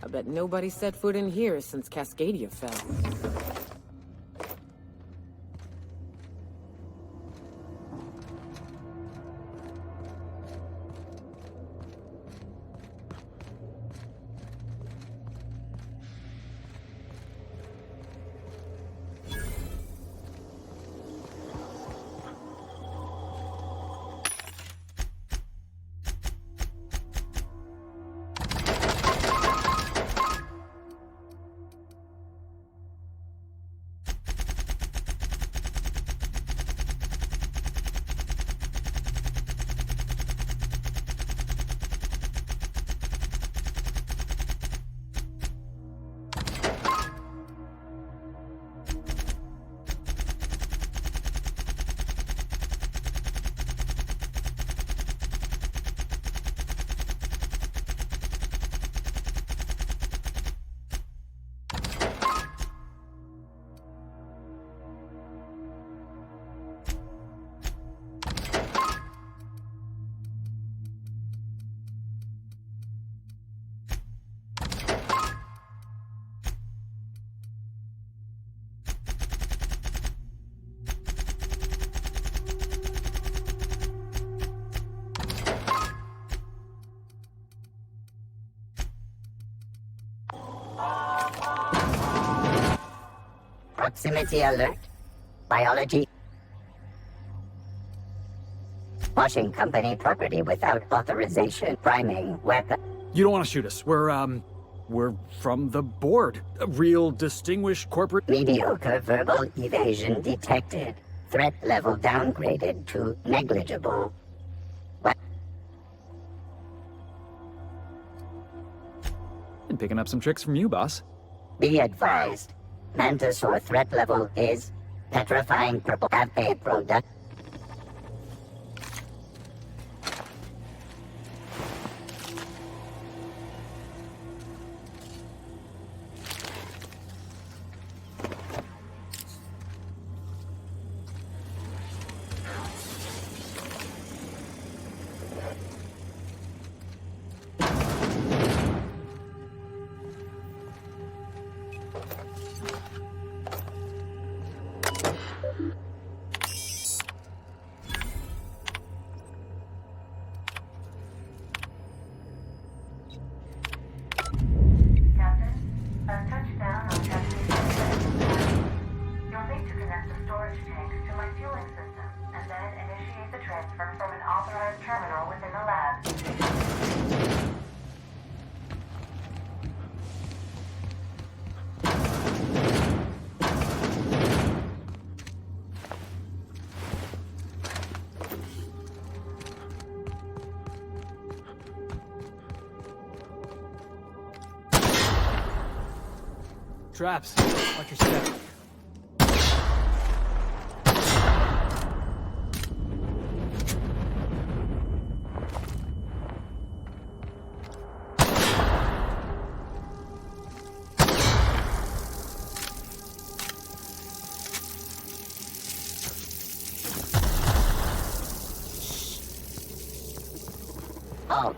I bet nobody set foot in here since Cascadia fell. Proximity alert. Biology. Washing company property without authorization. Priming weapon. You don't want to shoot us. We're from the board. A real distinguished corporate... Mediocre verbal evasion detected. Threat level downgraded to negligible. Been picking up some tricks from you, boss. Be advised. Mantisaur threat level is petrifying purple. Have a product. Traps. Watch your step. Oh.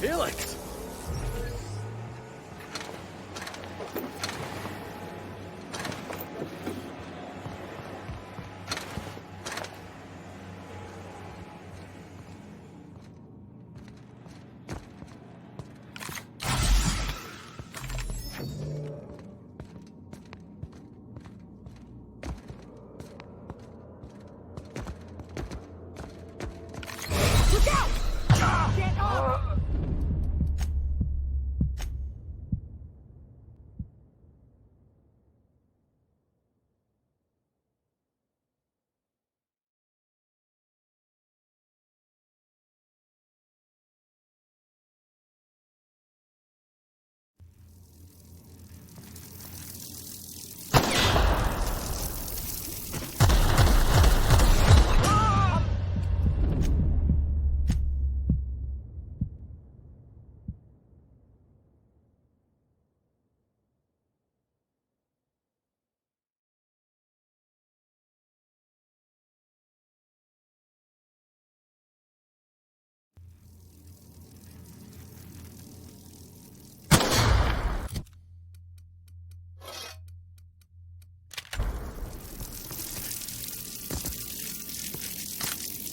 Felix!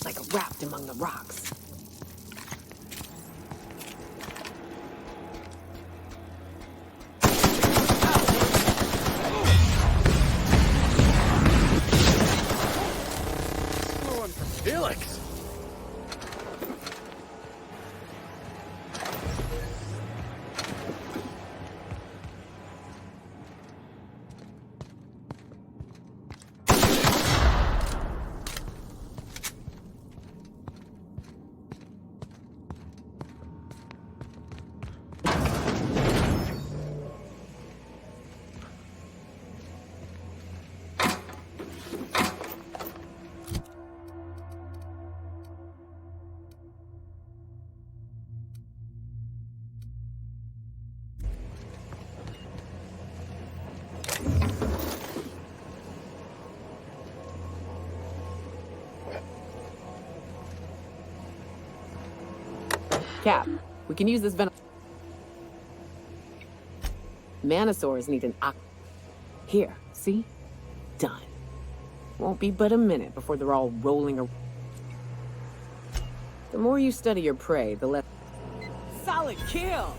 like wrapped among the rocks. Going for Felix. Cap, we can use this venom. Manosaurs need an Here, see? Done. Won't be but a minute before they're all rolling around. The more you study your prey, the less... Solid kill!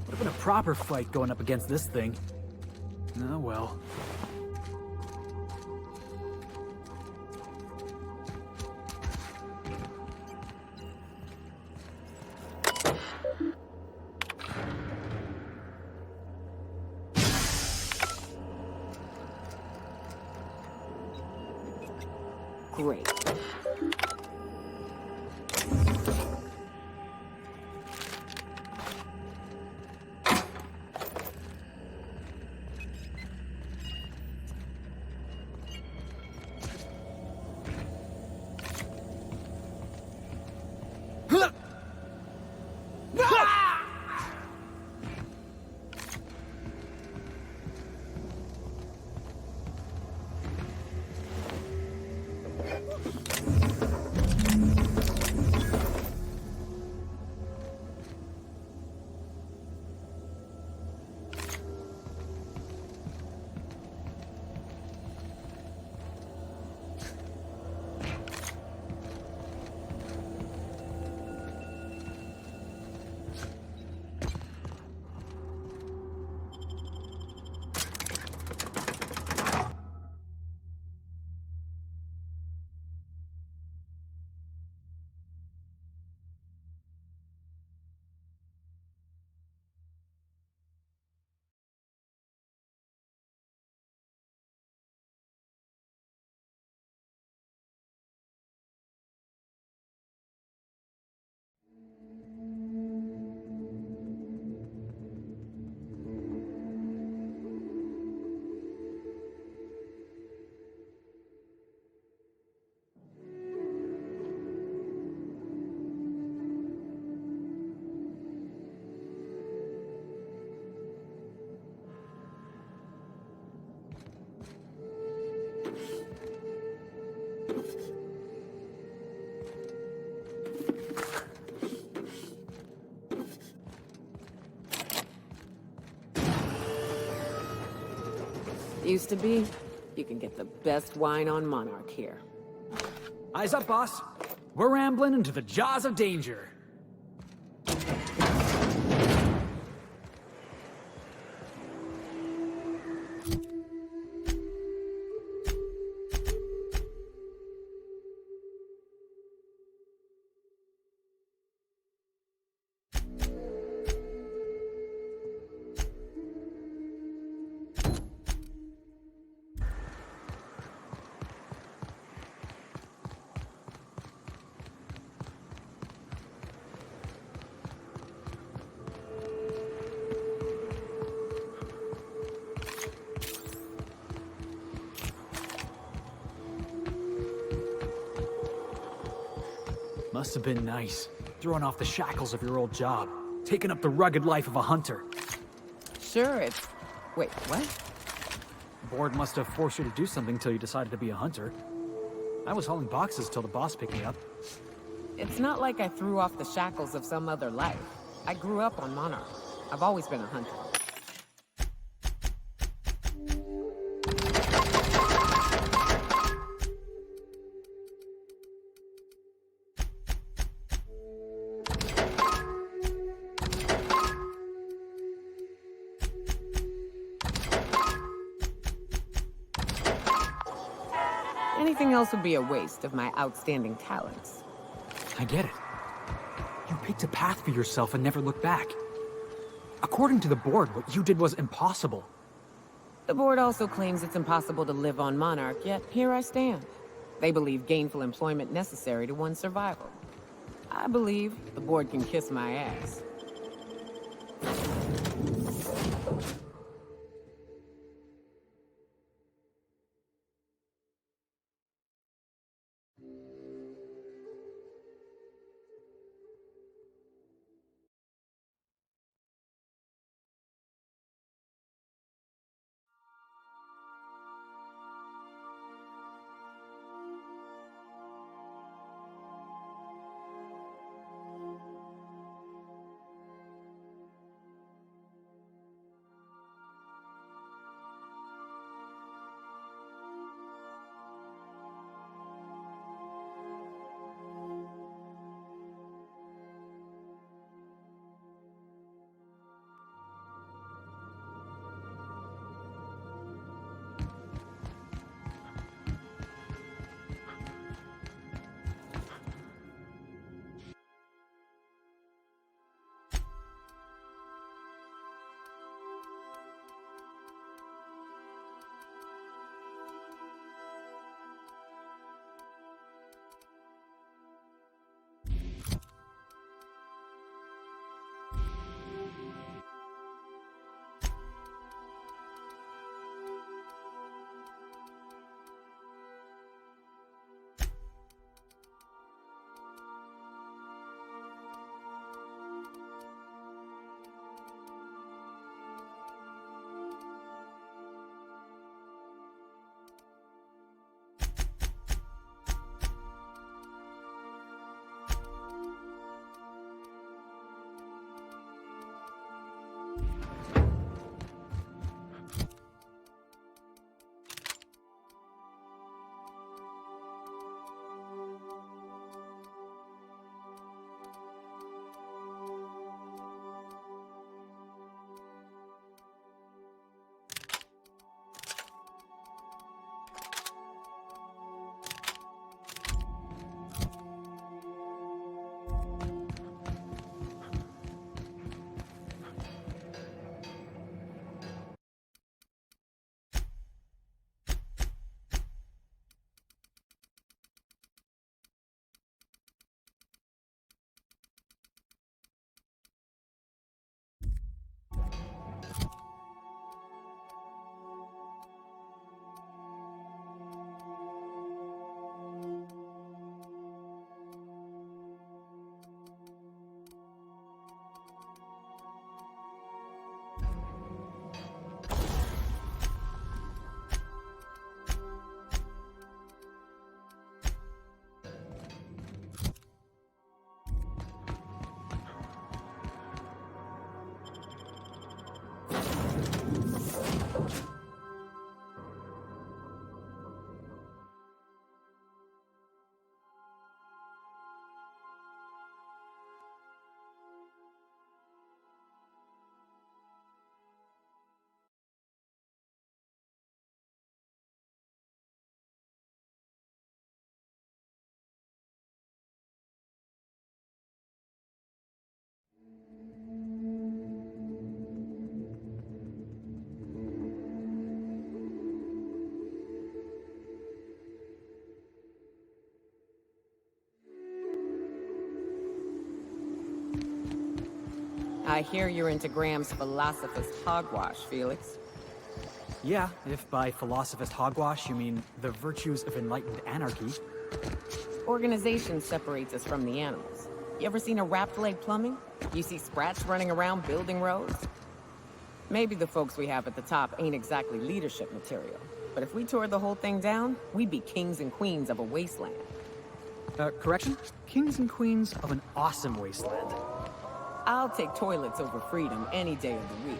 Would have been a proper fight going up against this thing. Oh well. Great. Used to be, you can get the best wine on Monarch here. Eyes up, boss. We're rambling into the jaws of danger. Must have been nice, throwing off the shackles of your old job, taking up the rugged life of a hunter. Sure, it's... Wait, what? The board must have forced you to do something till you decided to be a hunter. I was hauling boxes till the boss picked me up. It's not like I threw off the shackles of some other life. I grew up on Monarch. I've always been a hunter. Anything else would be a waste of my outstanding talents. I get it. You picked a path for yourself and never looked back. According to the board, what you did was impossible. The board also claims it's impossible to live on Monarch, yet here I stand. They believe gainful employment necessary to one's survival. I believe the board can kiss my ass. I hear you're into Graham's philosophist hogwash, Felix. Yeah, if by philosophist hogwash you mean the virtues of enlightened anarchy. Organization separates us from the animals. You ever seen a wrapped leg plumbing? You see sprats running around building roads? Maybe the folks we have at the top ain't exactly leadership material. But if we tore the whole thing down, we'd be kings and queens of a wasteland. Correction? Kings and queens of an awesome wasteland. I'll take toilets over freedom any day of the week.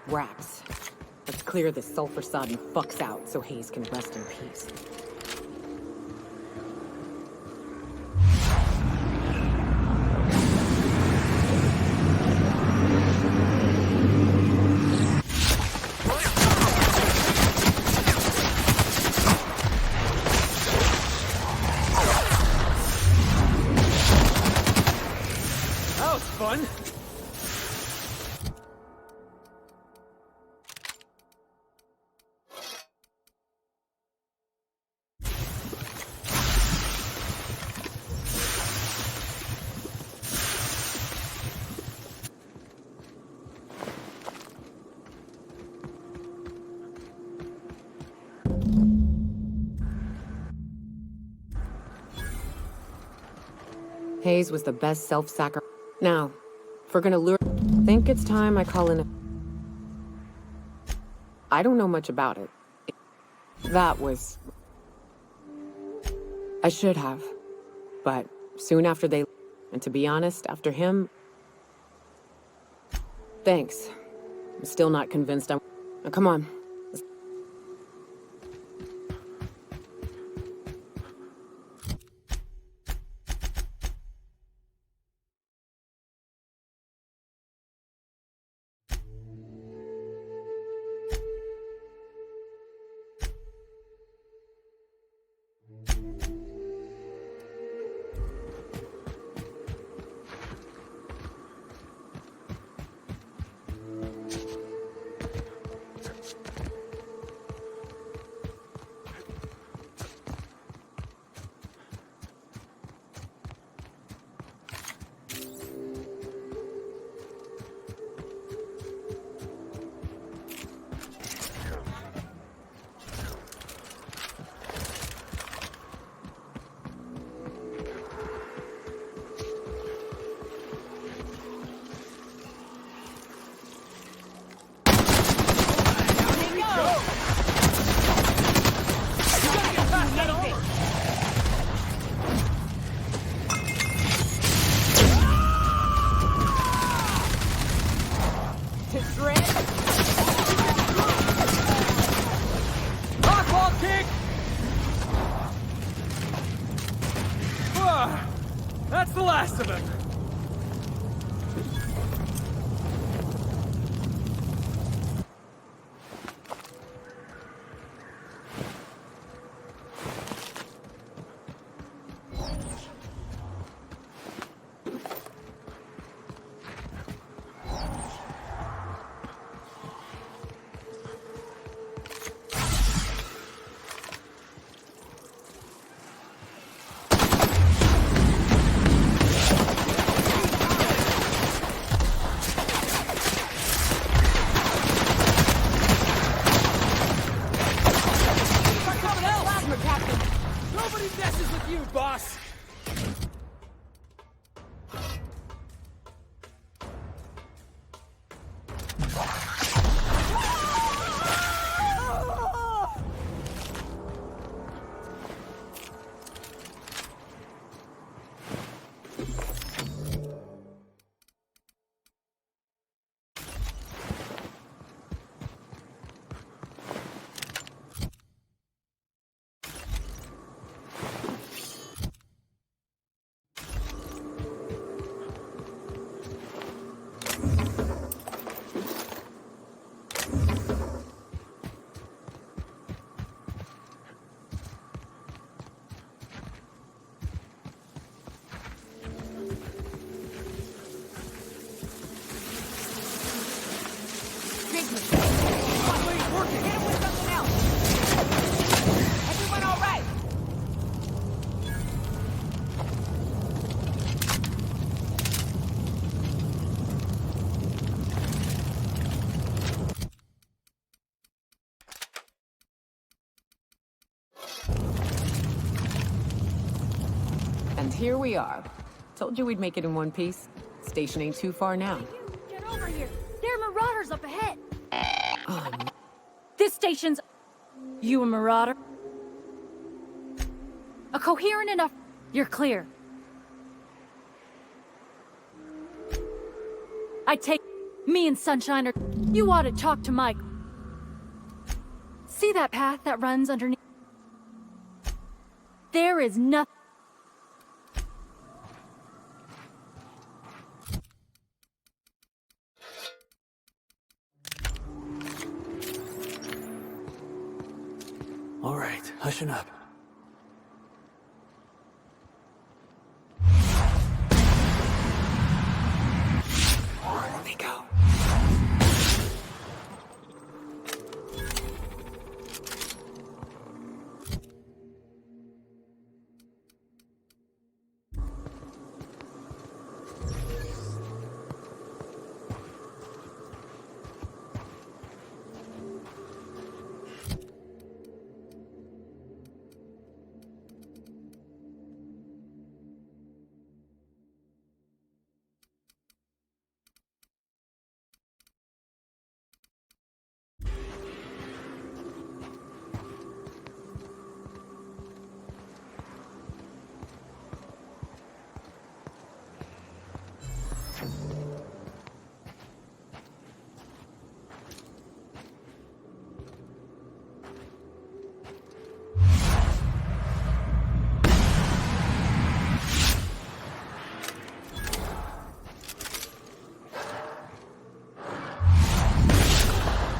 Rats. Let's clear this sulfur-sodden fucks out so Hayes can rest in peace. That was fun! Hayes was the best self-sacrifice. Now, if we're gonna lure... think it's time I call in a... I don't know much about it. That was... I should have. But soon after they... And to be honest, after him... Thanks. I'm still not convinced I'm... Now, come on. That's the last of him! Nobody messes with you, boss! And here we are. Told you we'd make it in one piece. Station ain't too far now. Get over here! There are marauders up ahead! This station's... You a marauder? A coherent enough... You're clear. I take... Me and Sunshine are... You ought to talk to Mike. See that path that runs underneath? There is nothing... All right, hushing up. Let me go.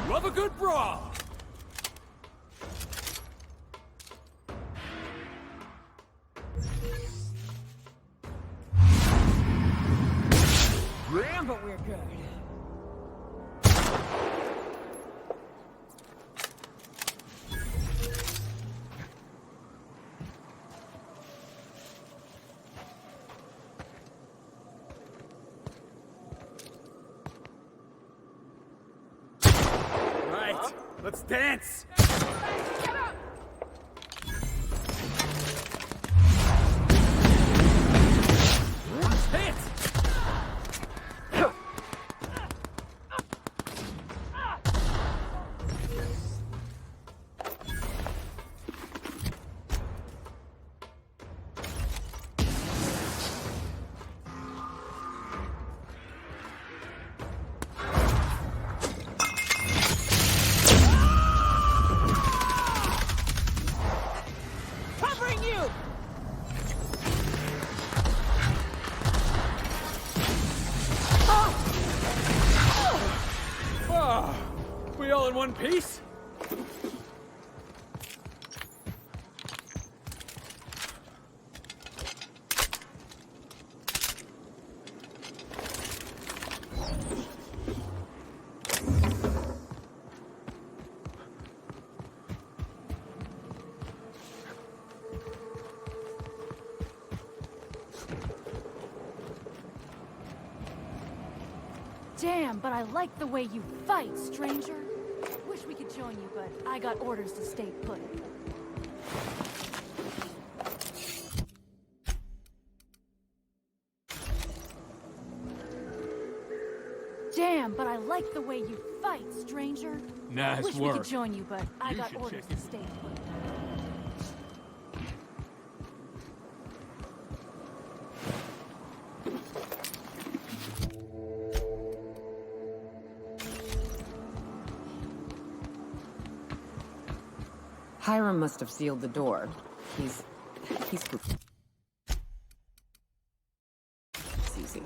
Love a good brawl! Damn, but we're good. Right, let's dance! Hit! Covering you! Oh, we all in one piece? Damn, but I like the way you fight, stranger. Wish we could join you, but I got orders to stay put. like the way you fight, stranger. Nice Wish we work. could join you, but I You got should orders check to stay put. Hiram must have sealed the door. He's goofy. It's easy.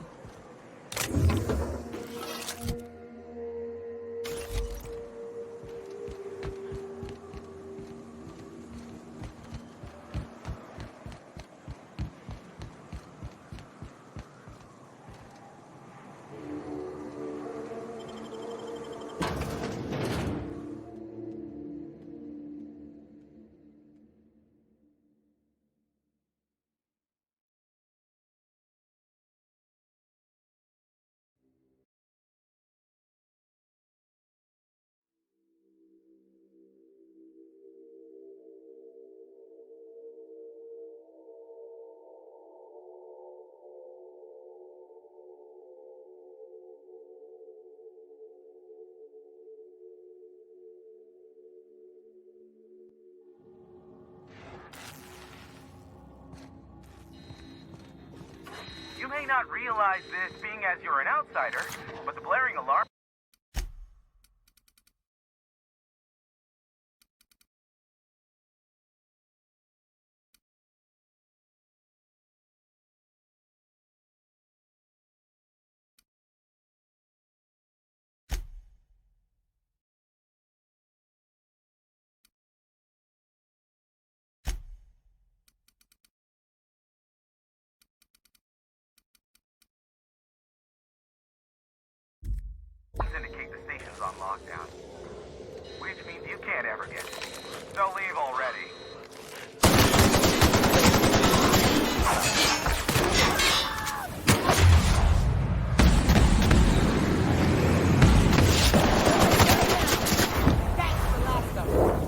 You may not realize this being as you're an outsider, but the blaring alarm indicate the station's on lockdown, which means you can't ever get in. So leave already. That's the last of them.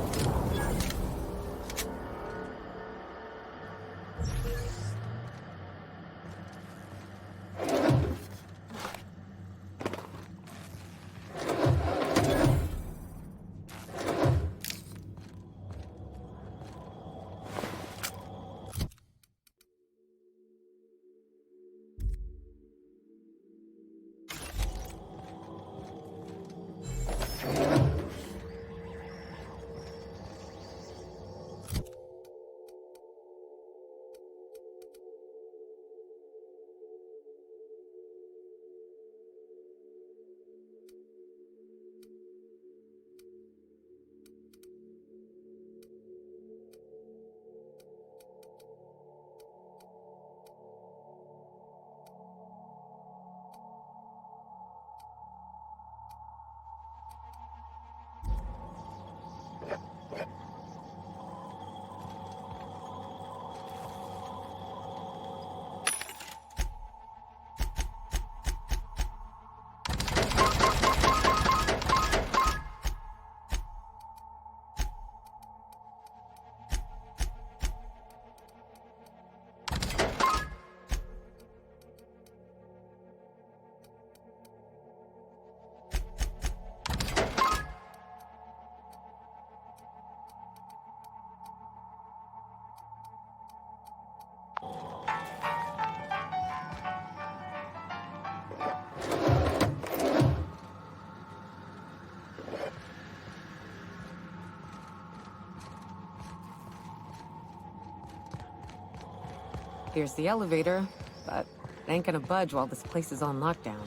Here's the elevator, but it ain't gonna budge while this place is on lockdown.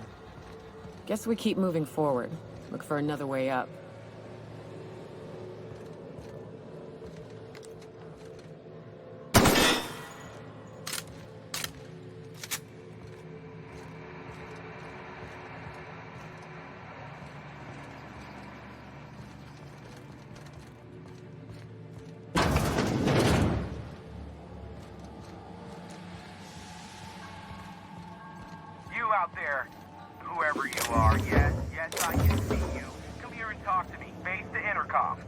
Guess we keep moving forward. Look for another way up. You out there, whoever you are, yes, I can see you. Come here and talk to me. Face the intercom.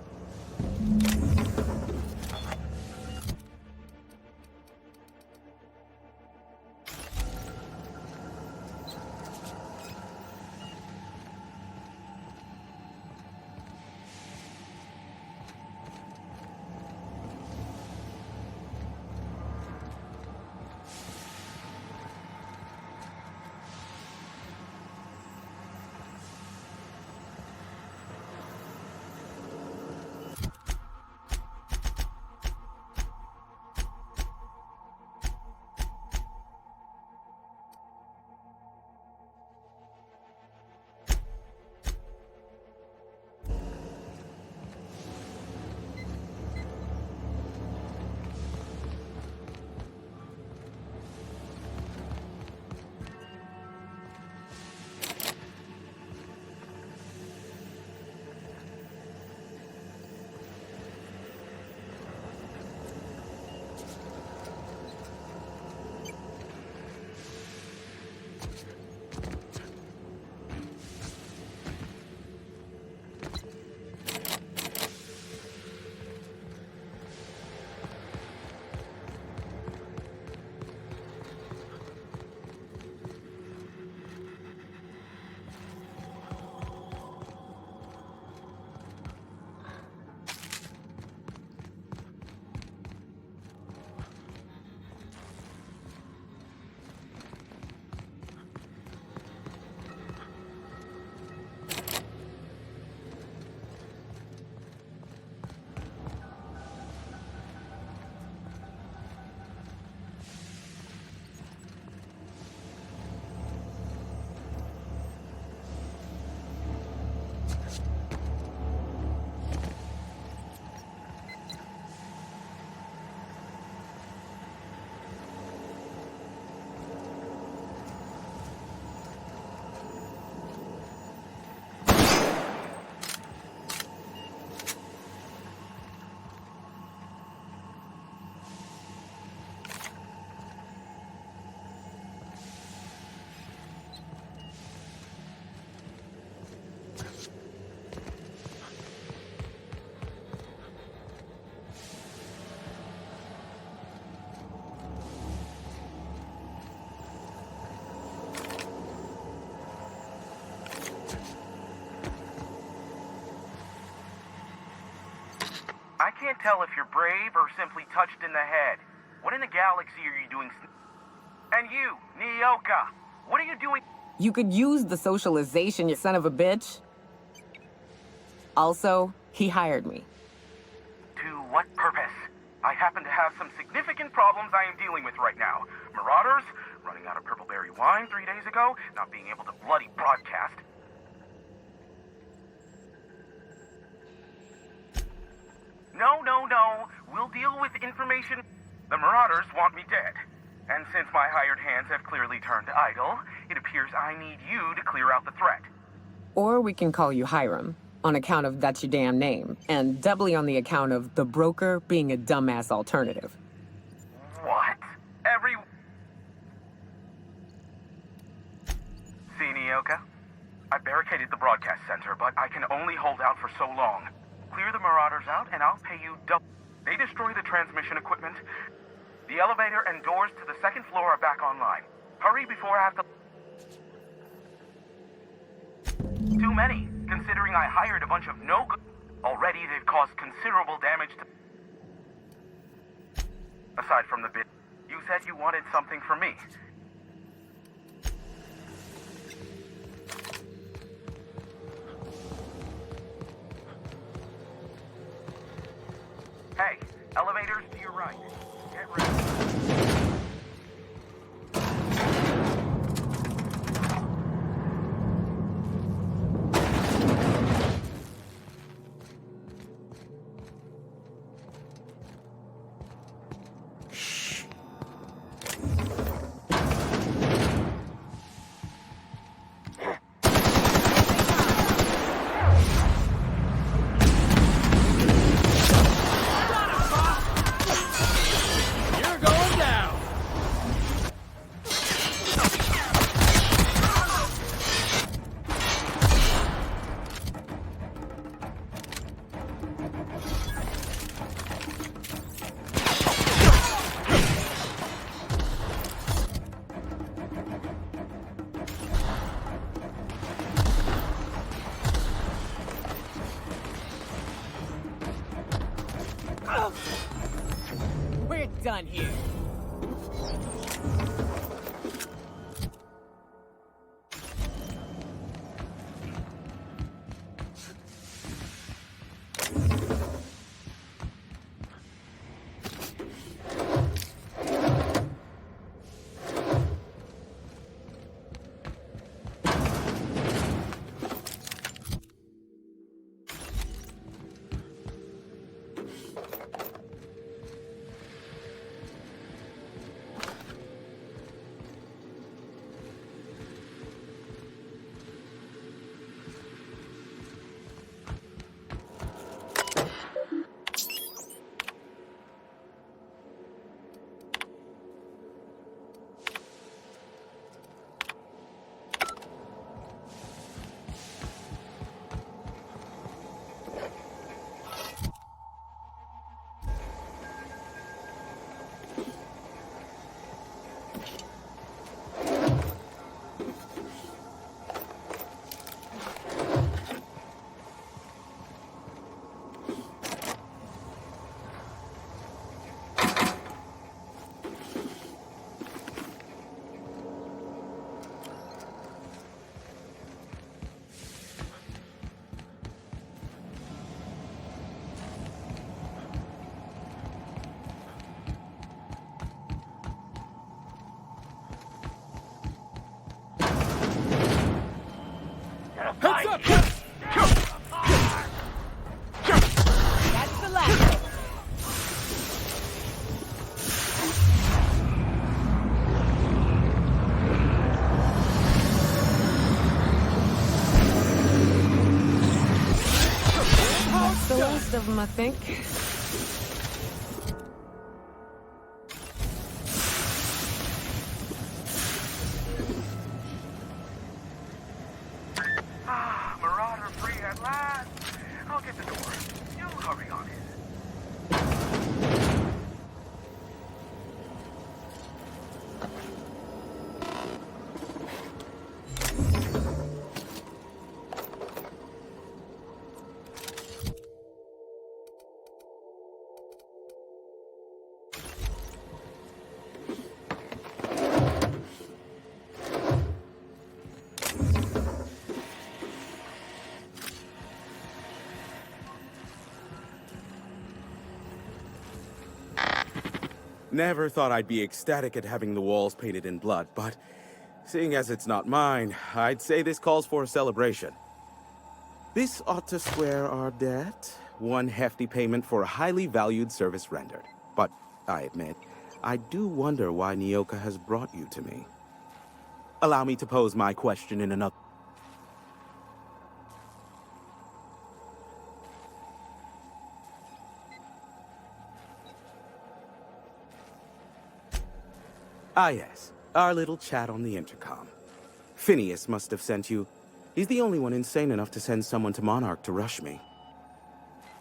can't tell if you're brave or simply touched in the head. What in the galaxy are you doing? And you, Nyoka, what are you doing? You could use the socialization, you son of a bitch. Also, he hired me. To what purpose? I happen to have some significant problems I am dealing with right now. Marauders, running out of purple berry wine 3 days ago, not being able to bloody broadcast. No. We'll deal with information. The Marauders want me dead. And since my hired hands have clearly turned idle, it appears I need you to clear out the threat. Or we can call you Hiram, on account of that's your damn name, and doubly on the account of the broker being a dumbass alternative. What? See, Nyoka? I barricaded the broadcast center, but I can only hold out for so long. Clear the Marauders out, and I'll pay you double. They destroy the transmission equipment. The elevator and doors to the second floor are back online. Hurry before I have to... Too many, considering I hired a bunch of no-good... Already, they've caused considerable damage to... Aside from the bit, you said you wanted something from me. Hey, elevators to your right. Get ready. We're done here. Heads up! That's the last. That's the last of them, I think. Marauder free at last. I'll get the door. You hurry on it. Never thought I'd be ecstatic at having the walls painted in blood, but seeing as it's not mine, I'd say this calls for a celebration. This ought to square our debt. One hefty payment for a highly valued service rendered. But I admit, I do wonder why Nyoka has brought you to me. Allow me to pose my question in another... Ah yes, our little chat on the intercom. Phineas must have sent you. He's the only one insane enough to send someone to Monarch to rush me.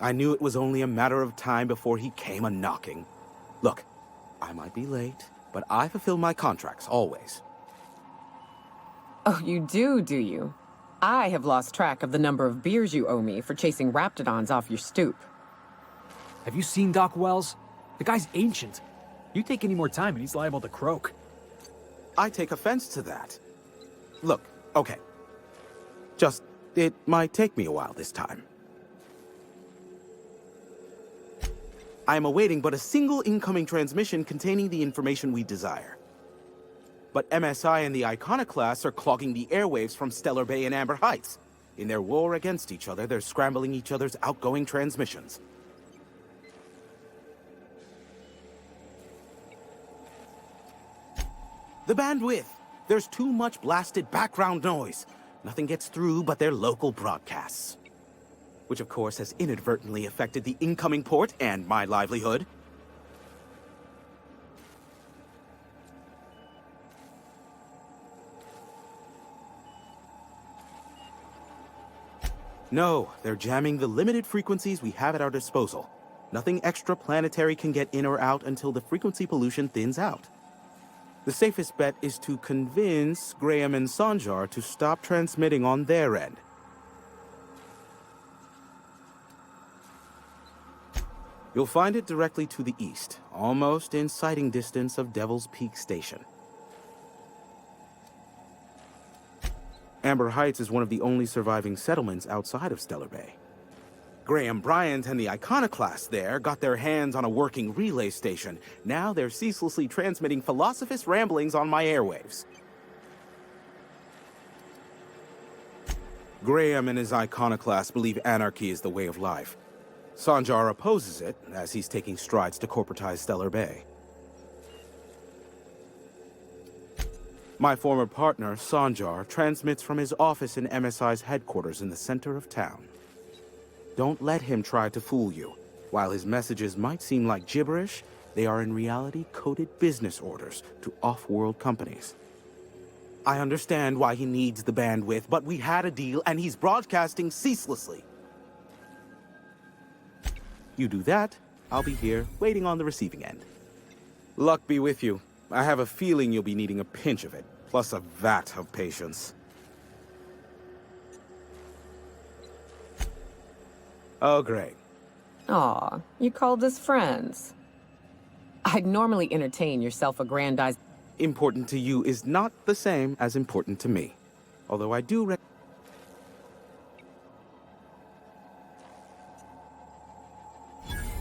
I knew it was only a matter of time before he came a-knocking. Look, I might be late, but I fulfill my contracts, always. Oh, you do you? I have lost track of the number of beers you owe me for chasing raptidons off your stoop. Have you seen Doc Wells? The guy's ancient. You take any more time and he's liable to croak. I take offense to that. Look, okay. Just, it might take me a while this time. I am awaiting but a single incoming transmission containing the information we desire. But MSI and the Iconoclasts are clogging the airwaves from Stellar Bay and Amber Heights. In their war against each other, they're scrambling each other's outgoing transmissions. The bandwidth! There's too much blasted background noise. Nothing gets through but their local broadcasts. Which of course has inadvertently affected the incoming port and my livelihood. No, they're jamming the limited frequencies we have at our disposal. Nothing extraplanetary can get in or out until the frequency pollution thins out. The safest bet is to convince Graham and Sanjar to stop transmitting on their end. You'll find it directly to the east, almost in sighting distance of Devil's Peak Station. Amber Heights is one of the only surviving settlements outside of Stellar Bay. Graham Bryant and the Iconoclasts there got their hands on a working relay station. Now they're ceaselessly transmitting philosophist ramblings on my airwaves. Graham and his Iconoclasts believe anarchy is the way of life. Sanjar opposes it, as he's taking strides to corporatize Stellar Bay. My former partner, Sanjar, transmits from his office in MSI's headquarters in the center of town. Don't let him try to fool you. While his messages might seem like gibberish, they are in reality coded business orders to off-world companies. I understand why he needs the bandwidth, but we had a deal and he's broadcasting ceaselessly. You do that, I'll be here, waiting on the receiving end. Luck be with you. I have a feeling you'll be needing a pinch of it, plus a vat of patience. Oh, great. Aw, you called us friends. I'd normally entertain your self-aggrandized... Important to you is not the same as important to me. Although I do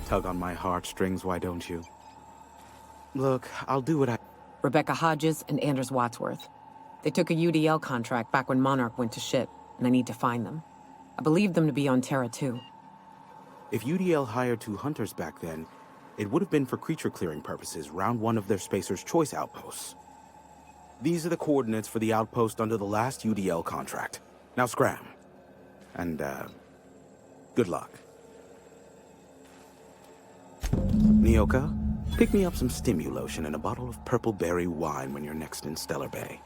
tug on my heartstrings, why don't you? Look, I'll do what I... Rebecca Hodges and Anders Wadsworth. They took a UDL contract back when Monarch went to shit, and I need to find them. I believe them to be on Terra 2. If UDL hired 2 hunters back then, it would have been for creature clearing purposes round one of their Spacer's Choice outposts. These are the coordinates for the outpost under the last UDL contract. Now scram. And, good luck. Nyoka, pick me up some Stimulotion and a bottle of purple berry wine when you're next in Stellar Bay.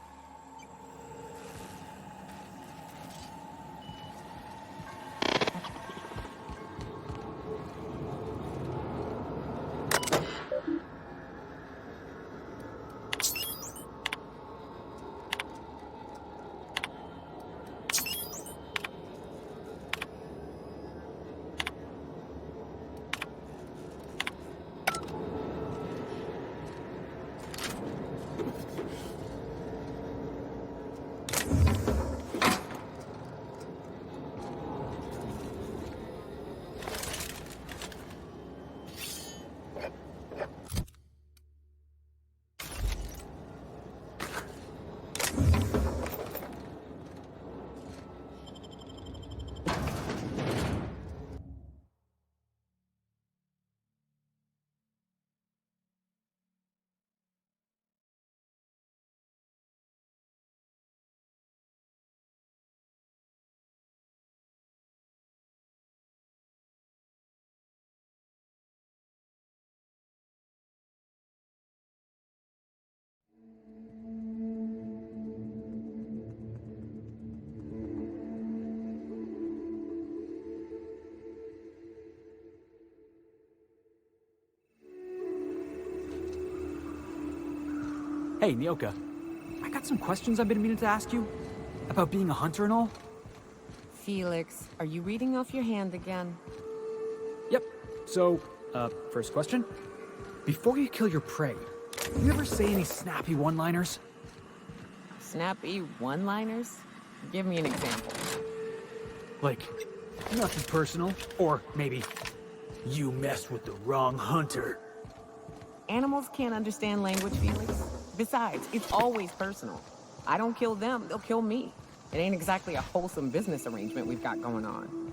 Hey, Nyoka. I got some questions I've been meaning to ask you. About being a hunter and all. Felix, are you reading off your hand again? Yep. So, first question. Before you kill your prey, do you ever say any snappy one-liners? Snappy one-liners? Give me an example. Like, nothing personal, or maybe, you messed with the wrong hunter. Animals can't understand language, Felix. Besides, it's always personal. I don't kill them, they'll kill me. It ain't exactly a wholesome business arrangement we've got going on.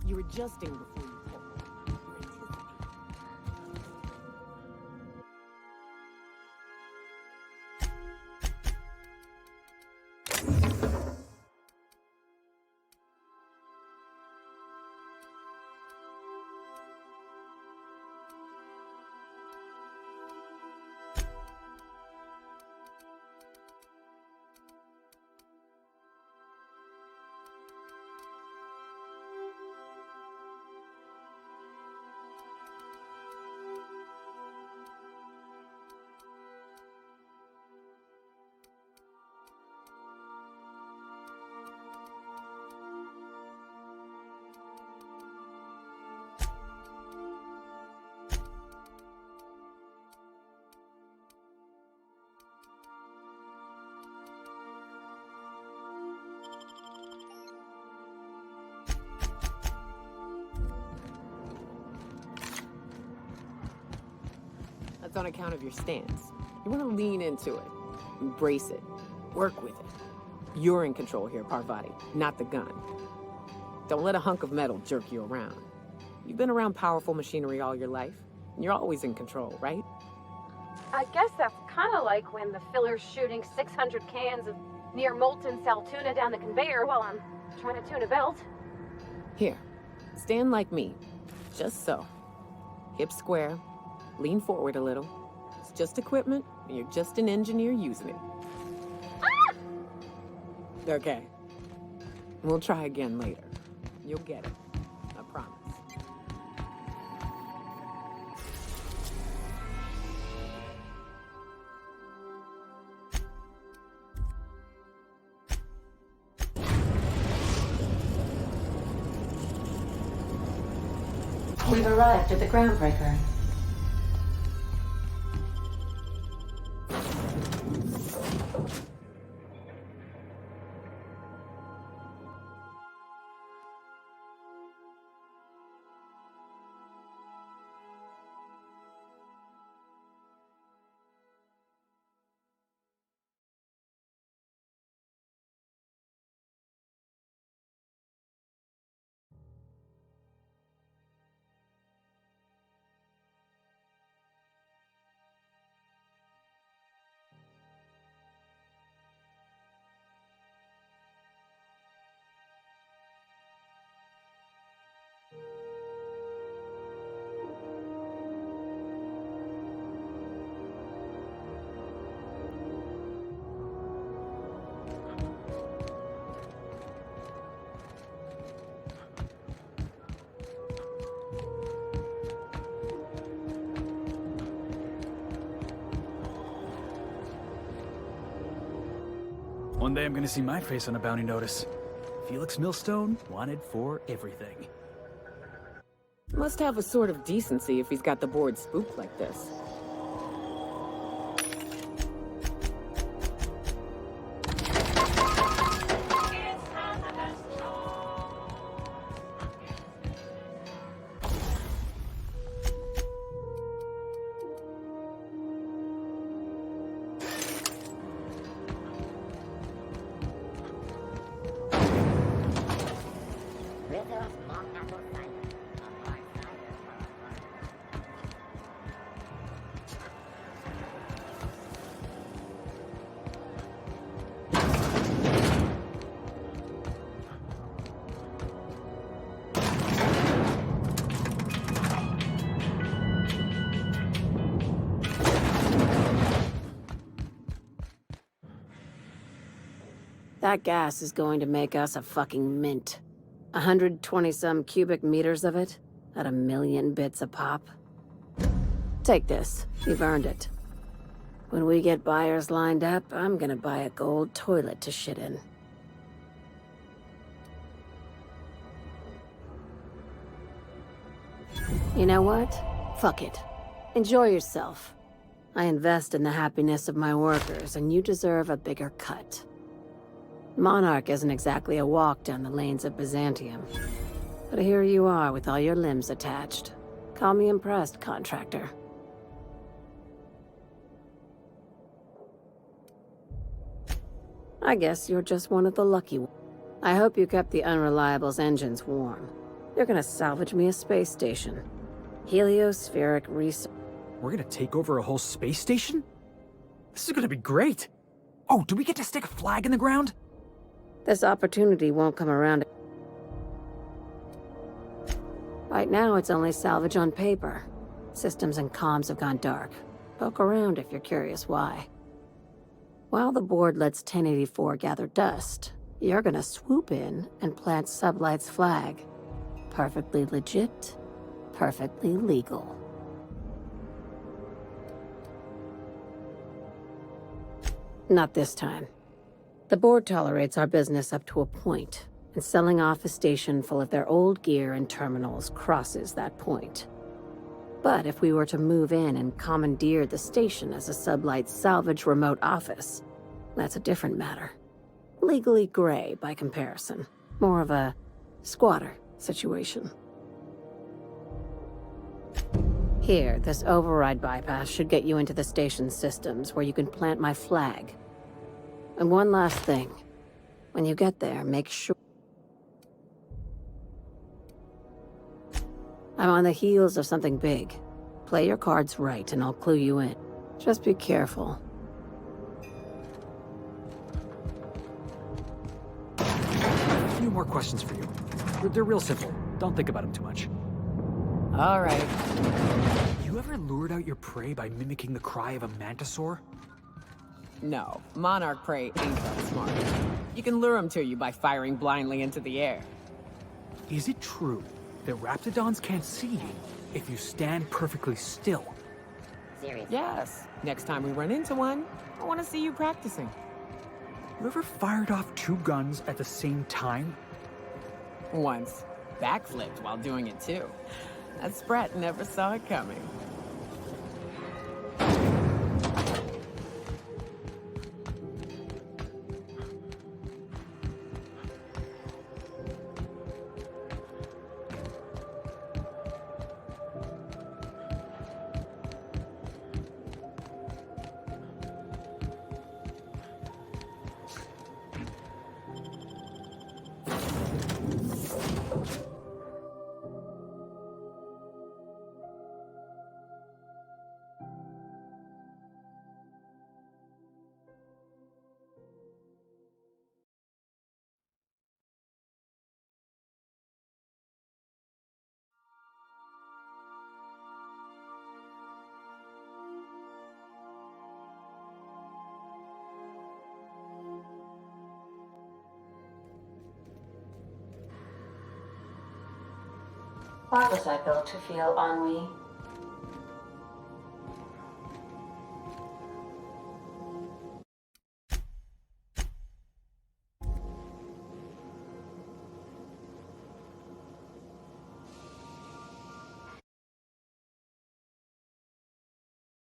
You're adjusting before you pull. You're anticipating. That's on account of your stance. You want to lean into it, embrace it, work with it. You're in control here, Parvati, not the gun. Don't let a hunk of metal jerk you around. You've been around powerful machinery all your life, and you're always in control, right? I guess that's kind of like when the filler's shooting 600 cans of near molten sal tuna down the conveyor while I'm trying to tune a belt. Here, stand like me, just so. Hips square, lean forward a little. It's just equipment, and you're just an engineer using it. Ah! Okay. We'll try again later. You'll get it. I promise. arrived at the groundbreaker. One day I'm gonna see my face on a bounty notice. Felix Millstone, wanted for everything. Must have a sort of decency if he's got the board spooked like this. That gas is going to make us a fucking mint. 120-some cubic meters of it, at 1,000,000 bits a pop. Take this. You've earned it. When we get buyers lined up, I'm gonna buy a gold toilet to shit in. You know what? Fuck it. Enjoy yourself. I invest in the happiness of my workers, and you deserve a bigger cut. Monarch isn't exactly a walk down the lanes of Byzantium. But here you are with all your limbs attached. Call me impressed, contractor. I guess you're just one of the lucky ones. I hope you kept the Unreliable's engines warm. You're gonna salvage me a space station. Heliospheric research. We're gonna take over a whole space station? This is gonna be great! Oh, do we get to stick a flag in the ground? This opportunity won't come around. Right now, it's only salvage on paper. Systems and comms have gone dark. Poke around if you're curious why. While the board lets 1084 gather dust, you're gonna swoop in and plant Sublight's flag. Perfectly legit, perfectly legal. Not this time. The board tolerates our business up to a point, and selling off a station full of their old gear and terminals crosses that point. But if we were to move in and commandeer the station as a Sublight salvage remote office, that's a different matter. Legally gray by comparison. More of a squatter situation. Here, this override bypass should get you into the station's systems where you can plant my flag. And one last thing. When you get there, make sure... I'm on the heels of something big. Play your cards right and I'll clue you in. Just be careful. A few more questions for you. They're real simple. Don't think about them too much. All right. You ever lured out your prey by mimicking the cry of a mantisaur? No, Monarch prey ain't that smart. You can lure them to you by firing blindly into the air. Is it true that raptidons can't see you if you stand perfectly still? Seriously. Yes. Next time we run into one, I want to see you practicing. You ever fired off 2 guns at the same time? Once. Backflipped while doing it too. A sprat never saw it coming. Why was I built to feel ennui?